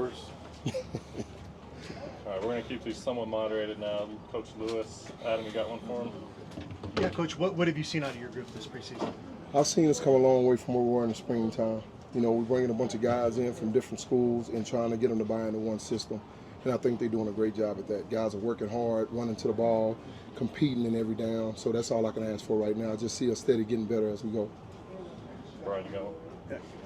numbers. All right, we're going to keep these somewhat moderated now. Coach Lewis, Adam, you got one for him? Yeah, Coach, what have you seen out of your group this preseason? I've seen us come a long way from where we were in the springtime. You know, we're bringing a bunch of guys in from different schools and trying to get them to buy into one system. And I think they're doing a great job at that. Guys are working hard, running to the ball, competing in every down. So that's all I can ask for right now. Just see us steady getting better as we go. Brian, you go.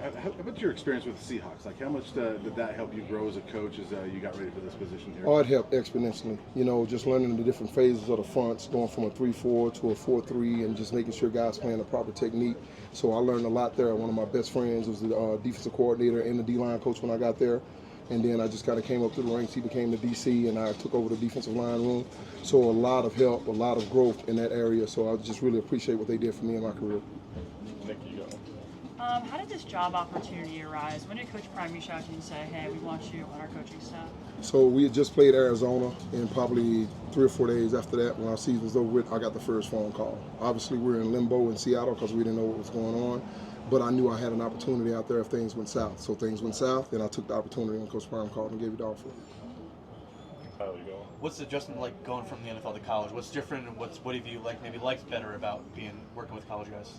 How about your experience with the Seahawks? Like, how much did that help you grow as a coach as you got ready for this position here? Oh, it helped exponentially. You know, just learning the different phases of the fronts, going from a 3-4 to a 4-3, and just making sure guys playing the proper technique. So I learned a lot there. One of my best friends was the defensive coordinator and the D-line coach when I got there. And then I just kind of came up through the ranks. He became the DC, and I took over the defensive line room. So a lot of help, a lot of growth in that area. So I just really appreciate what they did for me in my career. Nick, you go. How did this job opportunity arise? When did Coach Prime reach out to you and say, hey, we want you on our coaching staff? So we had just played Arizona, and probably 3 or 4 days after that, when our season was over with, I got the first phone call. Obviously, we were in limbo in Seattle because we didn't know what was going on, but I knew I had an opportunity out there if things went south. So things went south, and I took the opportunity when Coach Prime called and gave me the offer. Kyle, you go. What's the adjustment like going from the NFL to college? What's different, and what have you maybe liked better about working with college guys?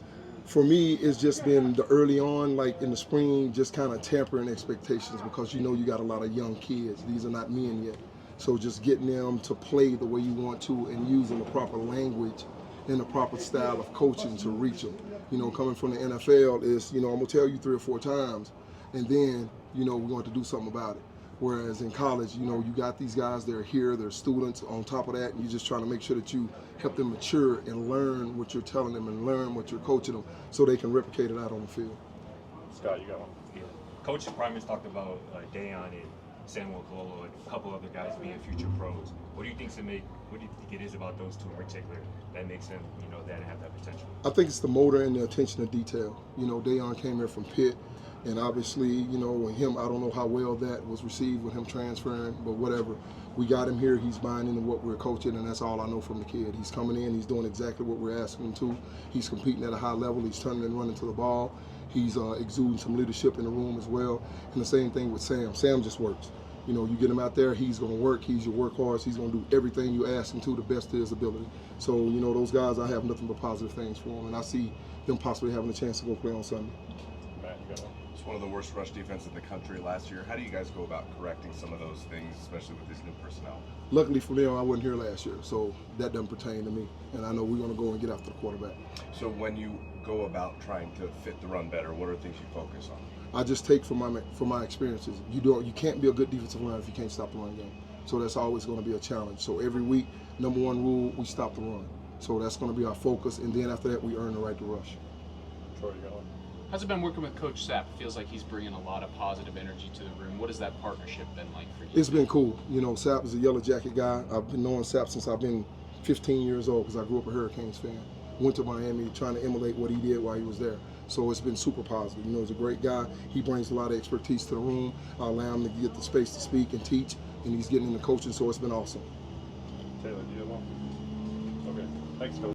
For me, it's just been the early on, like in the spring, just kind of tempering expectations because you know you got a lot of young kids. These are not men yet. So just getting them to play the way you want to and using the proper language and the proper style of coaching to reach them. You know, coming from the NFL is, you know, I'm going to tell you 3 or 4 times, and then, you know, we're going to do something about it. Whereas in college, you know, you got these guys that are here, they're students on top of that, and you're just trying to make sure that you help them mature and learn what you're telling them and learn what you're coaching them so they can replicate it out on the field. Scott, you got one. Yeah. Coach Prime has talked about Deion and Samuel Cololo and a couple other guys being future pros. What do you think it is about those two in particular that makes them, you know, that have that potential? I think it's the motor and the attention to detail. You know, Deion came here from Pitt. And obviously, you know, with him, I don't know how well that was received with him transferring, but whatever. We got him here, he's buying into what we're coaching, and that's all I know from the kid. He's coming in, he's doing exactly what we're asking him to. He's competing at a high level, he's turning and running to the ball. He's exuding some leadership in the room as well. And the same thing with Sam. Sam just works. You know, you get him out there, he's going to work, he's your workhorse, he's going to do everything you ask him to the best of his ability. So, you know, those guys, I have nothing but positive things for them, and I see them possibly having a chance to go play on Sunday. Matt, you got one. It's one of the worst rush defenses in the country last year. How do you guys go about correcting some of those things, especially with these new personnel? Luckily for them, I wasn't here last year, so that doesn't pertain to me. And I know we're going to go and get after the quarterback. So when you go about trying to fit the run better, what are things you focus on? I just take from my experiences. You can't be a good defensive line if you can't stop the run game. So that's always going to be a challenge. So every week, number one rule, we stop the run. So that's going to be our focus, and then after that, we earn the right to rush. Troy, you got one. How's it been working with Coach Sapp? It feels like he's bringing a lot of positive energy to the room. What has that partnership been like for you? It's been cool. You know, Sapp is a Yellow Jacket guy. I've been knowing Sapp since I've been 15 years old because I grew up a Hurricanes fan. Went to Miami trying to emulate what he did while he was there. So it's been super positive. You know, he's a great guy. He brings a lot of expertise to the room. I allow him to get the space to speak and teach, and he's getting into coaching, so it's been awesome. Taylor, do you have one? Okay. Thanks, Coach.